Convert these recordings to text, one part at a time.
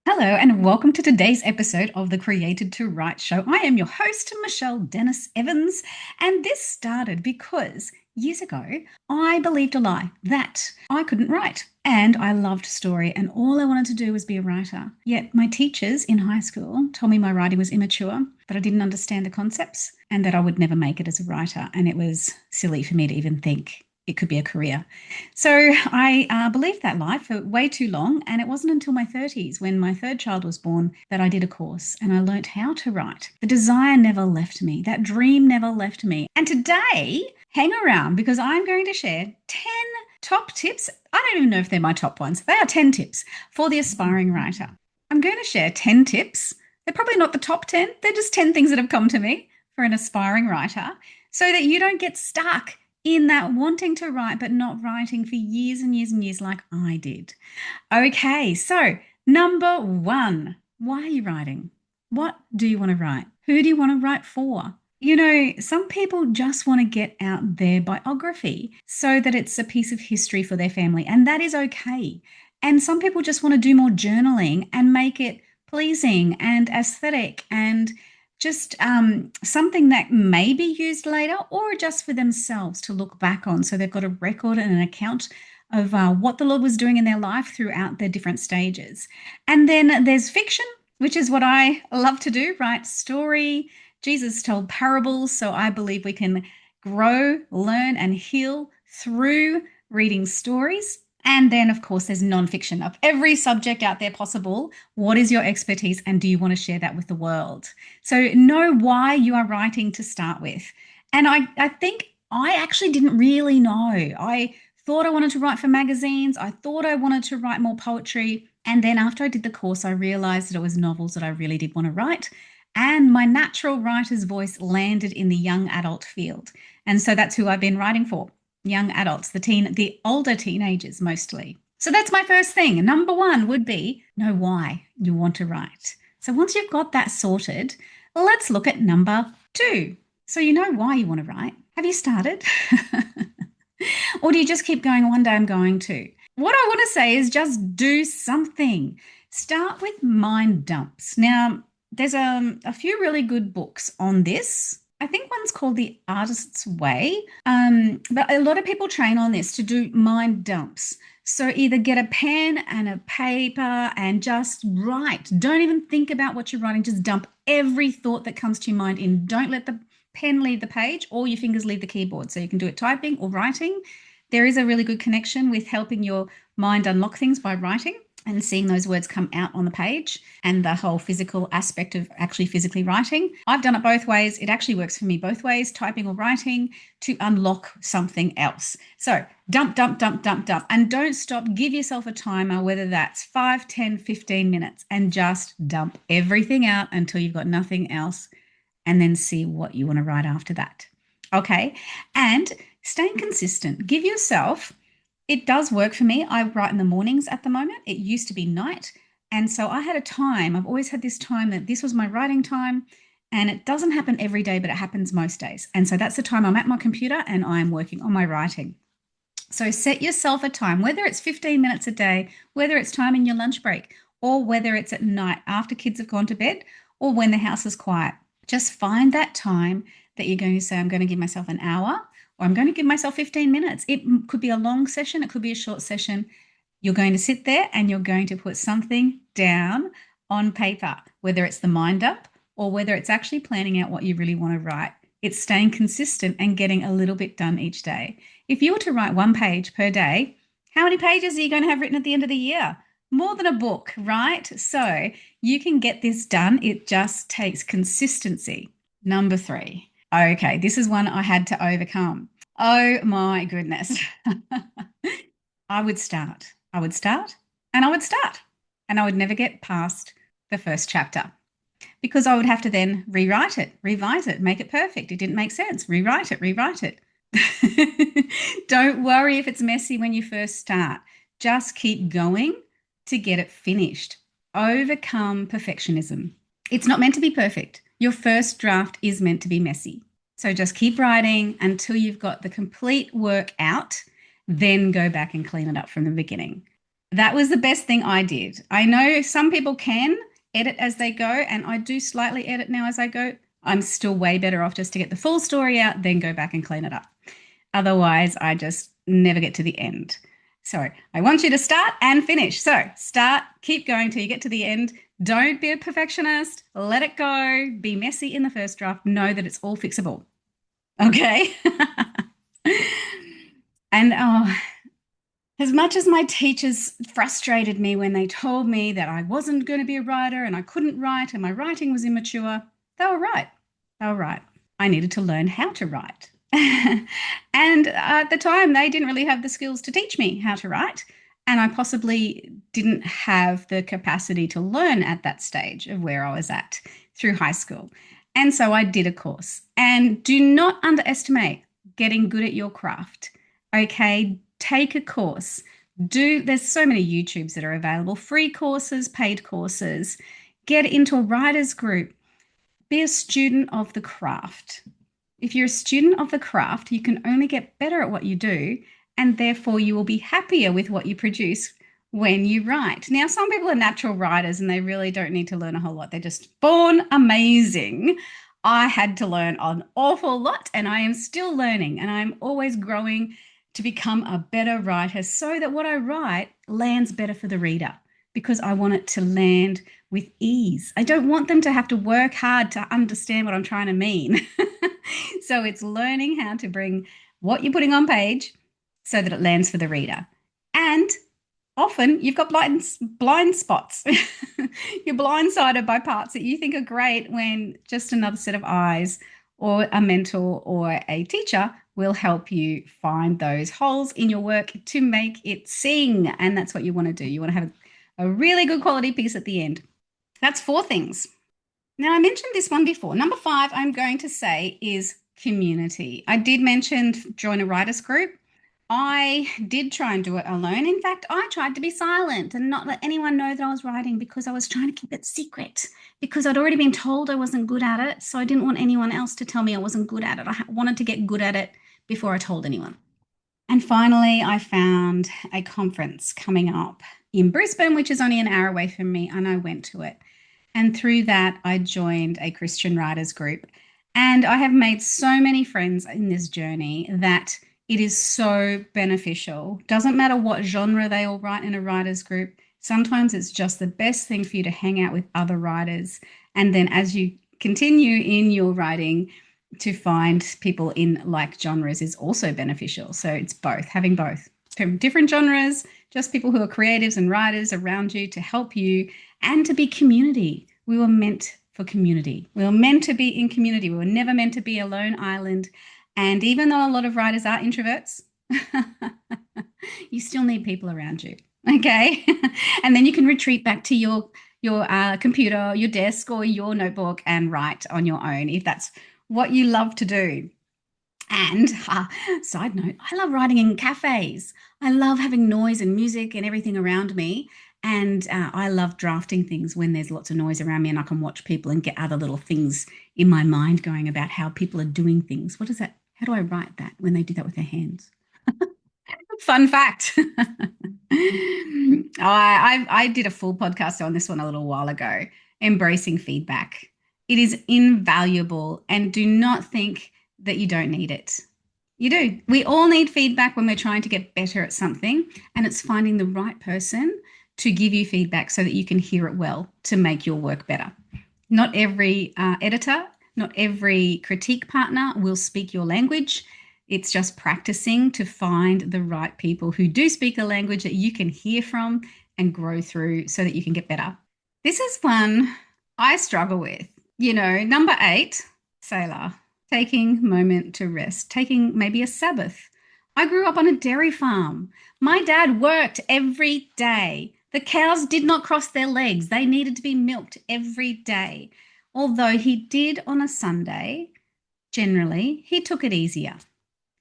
Hello, and welcome to today's episode of the Created to Write show. I am your host, Michelle Dennis Evans, and this started because years ago I believed a lie that I couldn't write. And I loved story, and all I wanted to do was be a writer. Yet my teachers in high school told me my writing was immature, that I didn't understand the concepts, and that I would never make it as a writer. And it was silly for me to even think it could be a career. So I believed that lie for way too long. And it wasn't until my 30s, when my third child was born, that I did a course and I learnt how to write. The desire never left me. That dream never left me. And today, hang around because I'm going to share 10 top tips. I don't even know if they're my top ones. They are 10 tips for the aspiring writer. I'm going to share 10 tips. They're probably not the top 10. They're just 10 things that have come to me for an aspiring writer so that you don't get stuck in that wanting to write but not writing for years and years and years like I did. Okay, so number one, why are you writing? What do you want to write? Who do you want to write for? You know, some people just want to get out their biography so that it's a piece of history for their family, and that is okay. And some people just want to do more journaling and make it pleasing and aesthetic and just something that may be used later or just for themselves to look back on. So they've got a record and an account of what the Lord was doing in their life throughout their different stages. And then there's fiction, which is what I love to do, write story. Jesus told parables. So I believe we can grow, learn, and heal through reading stories. And then, of course, there's nonfiction of every subject out there possible. What is your expertise, and do you want to share that with the world? So know why you are writing to start with. And I think I actually didn't really know. I thought I wanted to write for magazines. I thought I wanted to write more poetry. And then after I did the course, I realized that it was novels that I really did want to write. And my natural writer's voice landed in the young adult field. And so that's who I've been writing for. Young adults, the older teenagers mostly. So that's my first thing. Number one would be know why you want to write. So once you've got that sorted, let's look at number two. So you know why you want to write. Have you started? Or do you just keep going, one day I'm going to? What I want to say is just do something. Start with mind dumps. Now, there's a few really good books on this. I think one's called The Artist's Way. But a lot of people train on this to do mind dumps. So either get a pen and a paper and just write. Don't even think about what you're writing. Just dump every thought that comes to your mind in. Don't let the pen leave the page or your fingers leave the keyboard. So you can do it typing or writing. There is a really good connection with helping your mind unlock things by writing and seeing those words come out on the page, and the whole physical aspect of actually physically writing. I've done it both ways. It actually works for me both ways, typing or writing, to unlock something else. So dump, dump, dump, dump, dump. And don't stop. Give yourself a timer, whether that's 5, 10, 15 minutes, and just dump everything out until you've got nothing else, and then see what you want to write after that. Okay. And staying consistent. Give yourself, it does work for me. I write in the mornings at the moment. It used to be night. And so I had a time, I've always had this time that this was my writing time. And it doesn't happen every day, but it happens most days. And so that's the time I'm at my computer and I'm working on my writing. So set yourself a time, whether it's 15 minutes a day, whether it's time in your lunch break, or whether it's at night after kids have gone to bed, or when the house is quiet. Just find that time that you're going to say, I'm going to give myself an hour, or I'm going to give myself 15 minutes. It could be a long session. It could be a short session. You're going to sit there and you're going to put something down on paper, whether it's the mind up or whether it's actually planning out what you really want to write. It's staying consistent and getting a little bit done each day. If you were to write one page per day, how many pages are you going to have written at the end of the year? More than a book, right? So you can get this done. It just takes consistency. Number three. Okay, this is one I had to overcome. Oh my goodness. I would start, and I would start, and I would never get past the first chapter because I would have to then rewrite it, revise it, make it perfect. It didn't make sense. Rewrite it. Don't worry if it's messy when you first start. Just keep going to get it finished. Overcome perfectionism. It's not meant to be perfect. Your first draft is meant to be messy. So just keep writing until you've got the complete work out, then go back and clean it up from the beginning. That was the best thing I did. I know some people can edit as they go, and I do slightly edit now as I go. I'm still way better off just to get the full story out, then go back and clean it up. Otherwise, I just never get to the end. So I want you to start and finish. So start, keep going till you get to the end. Don't be a perfectionist. Let it go. Be messy in the first draft. Know that it's all fixable. Okay. And as much as my teachers frustrated me when they told me that I wasn't going to be a writer and I couldn't write and my writing was immature, they were right. They were right. I needed to learn how to write. And at the time, they didn't really have the skills to teach me how to write. And I possibly didn't have the capacity to learn at that stage of where I was at through high school. And so I did a course. And do not underestimate getting good at your craft. Okay, take a course. There's so many YouTubes that are available, free courses, paid courses. Get into a writers group. Be a student of the craft. If you're a student of the craft, you can only get better at what you do, and therefore you will be happier with what you produce when you write. Now, some people are natural writers and they really don't need to learn a whole lot. They're just born amazing. I had to learn an awful lot, and I am still learning, and I'm always growing to become a better writer so that what I write lands better for the reader because I want it to land with ease. I don't want them to have to work hard to understand what I'm trying to mean. So it's learning how to bring what you're putting on page so that it lands for the reader. And often you've got blind spots. You're blindsided by parts that you think are great when just another set of eyes or a mentor or a teacher will help you find those holes in your work to make it sing. And that's what you want to do. You want to have a really good quality piece at the end. That's four things. Now, I mentioned this one before. Number five, I'm going to say is community. I did mention join a writers group. I did try and do it alone. In fact, I tried to be silent and not let anyone know that I was writing because I was trying to keep it secret because I'd already been told I wasn't good at it. So I didn't want anyone else to tell me I wasn't good at it. I wanted to get good at it before I told anyone. And finally, I found a conference coming up in Brisbane, which is only an hour away from me, and I went to it. And through that, I joined a Christian writers group. And I have made so many friends in this journey that it is so beneficial. Doesn't matter what genre they all write in a writers group. Sometimes it's just the best thing for you to hang out with other writers. And then as you continue in your writing, to find people in like genres is also beneficial. So it's both, having both from different genres, just people who are creatives and writers around you to help you and to be community. We were meant for community. We were meant to be in community. We were never meant to be a lone island. And even though a lot of writers are introverts, you still need people around you. Okay. And then you can retreat back to your computer, your desk, or your notebook and write on your own if that's what you love to do. And side note, I love writing in cafes. I love having noise and music and everything around me. And I love drafting things when there's lots of noise around me and I can watch people and get other little things in my mind going about how people are doing things. What is that? How do I write that when they do that with their hands? Fun fact. I did a full podcast on this one a little while ago, embracing feedback. It is invaluable, and do not think that you don't need it. You do. We all need feedback when we're trying to get better at something, and it's finding the right person to give you feedback so that you can hear it well to make your work better. Not every editor, not every critique partner will speak your language. It's just practicing to find the right people who do speak a language that you can hear from and grow through so that you can get better. This is one I struggle with. Number 8, Sailor, taking moment to rest, taking maybe a Sabbath. I grew up on a dairy farm. My dad worked every day. The cows did not cross their legs. They needed to be milked every day. Although he did on a Sunday, generally, he took it easier.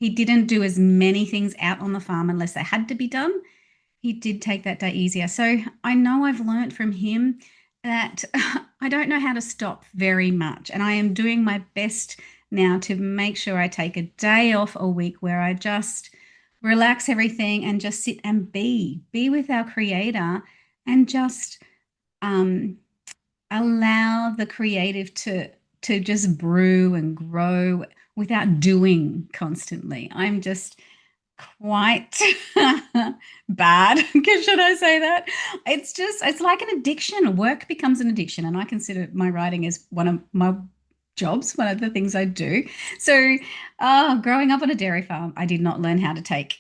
He didn't do as many things out on the farm unless they had to be done. He did take that day easier. So I know I've learned from him that I don't know how to stop very much. And I am doing my best now to make sure I take a day off a week where I just relax everything and just sit and be with our creator and just um, allow the creative to just brew and grow without doing constantly. I'm just quite bad. Should I say that? It's like an addiction. Work becomes an addiction, and I consider my writing as one of my jobs, one of the things I do. So, growing up on a dairy farm, I did not learn how to take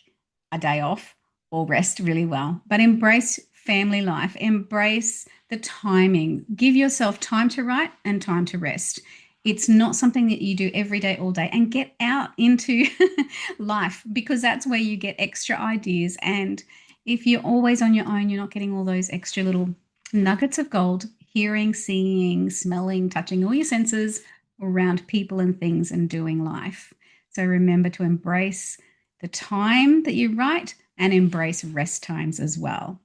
a day off or rest really well, but embrace family life, embrace the timing, give yourself time to write and time to rest. It's not something that you do every day, all day, and get out into life because that's where you get extra ideas. And if you're always on your own, you're not getting all those extra little nuggets of gold, hearing, seeing, smelling, touching all your senses around people and things and doing life. So remember to embrace the time that you write and embrace rest times as well.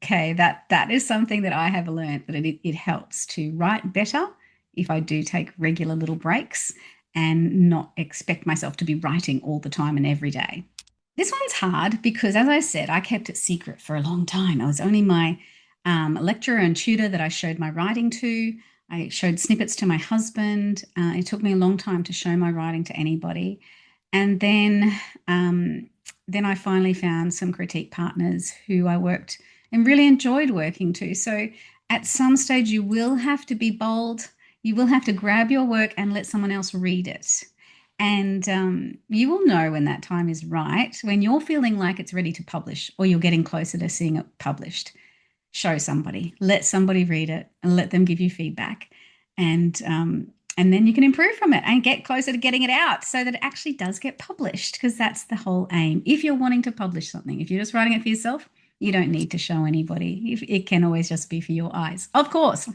Okay, that is something that I have learned that it helps to write better if I do take regular little breaks and not expect myself to be writing all the time and every day. This one's hard because, as I said, I kept it secret for a long time. I was only my lecturer and tutor that I showed my writing to. I showed snippets to my husband. It took me a long time to show my writing to anybody. And then I finally found some critique partners who I worked and really enjoyed working to. So at some stage, you will have to be bold. You will have to grab your work and let someone else read it. And you will know when that time is right, when you're feeling like it's ready to publish or you're getting closer to seeing it published. Show somebody, let somebody read it, and let them give you feedback. And then you can improve from it and get closer to getting it out so that it actually does get published, because that's the whole aim. If you're wanting to publish something, if you're just writing it for yourself, you don't need to show anybody. It can always just be for your eyes, of course.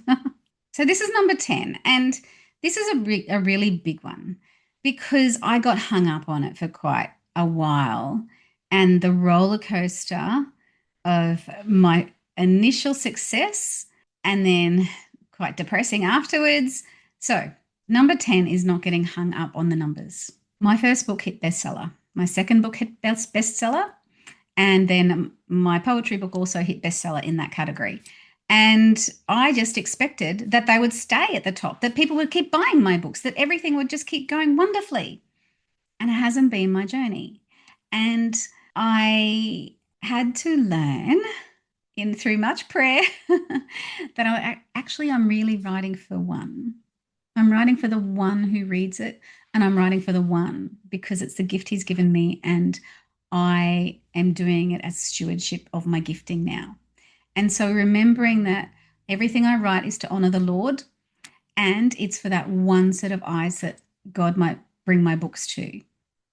So this is number 10, and this is a really big one because I got hung up on it for quite a while, and the roller coaster of my initial success and then quite depressing afterwards. So, number 10 is not getting hung up on the numbers. My first book hit bestseller. My second book hit bestseller. And then my poetry book also hit bestseller in that category. And I just expected that they would stay at the top, that people would keep buying my books, that everything would just keep going wonderfully. And it hasn't been my journey. And I had to learn in through much prayer that I'm really writing for one. I'm writing for the one who reads it, and I'm writing for the one because it's the gift he's given me, and I am doing it as stewardship of my gifting now. And so remembering that everything I write is to honor the Lord, and it's for that one set of eyes that God might bring my books to.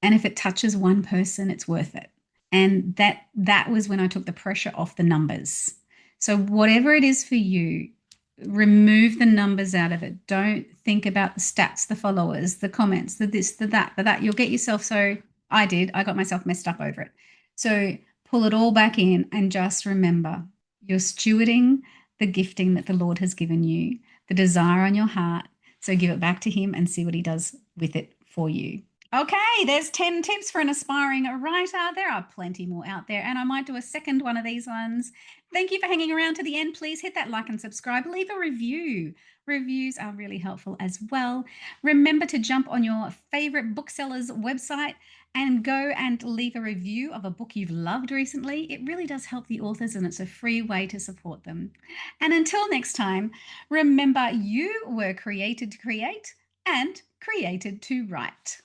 And if it touches one person, it's worth it. And that was when I took the pressure off the numbers. So whatever it is for you, remove the numbers out of it. Don't think about the stats, the followers, the comments, the this, the that, the that. You'll get yourself I got myself messed up over it. So pull it all back in and just remember you're stewarding the gifting that the Lord has given you, the desire on your heart. So give it back to him and see what he does with it for you. Okay, there's 10 tips for an aspiring writer. There are plenty more out there, and I might do a second one of these ones. Thank you for hanging around to the end. Please hit that like and subscribe. Leave a review. Reviews are really helpful as well. Remember to jump on your favorite bookseller's website and go and leave a review of a book you've loved recently. It really does help the authors, and it's a free way to support them. And until next time, remember you were created to create and created to write.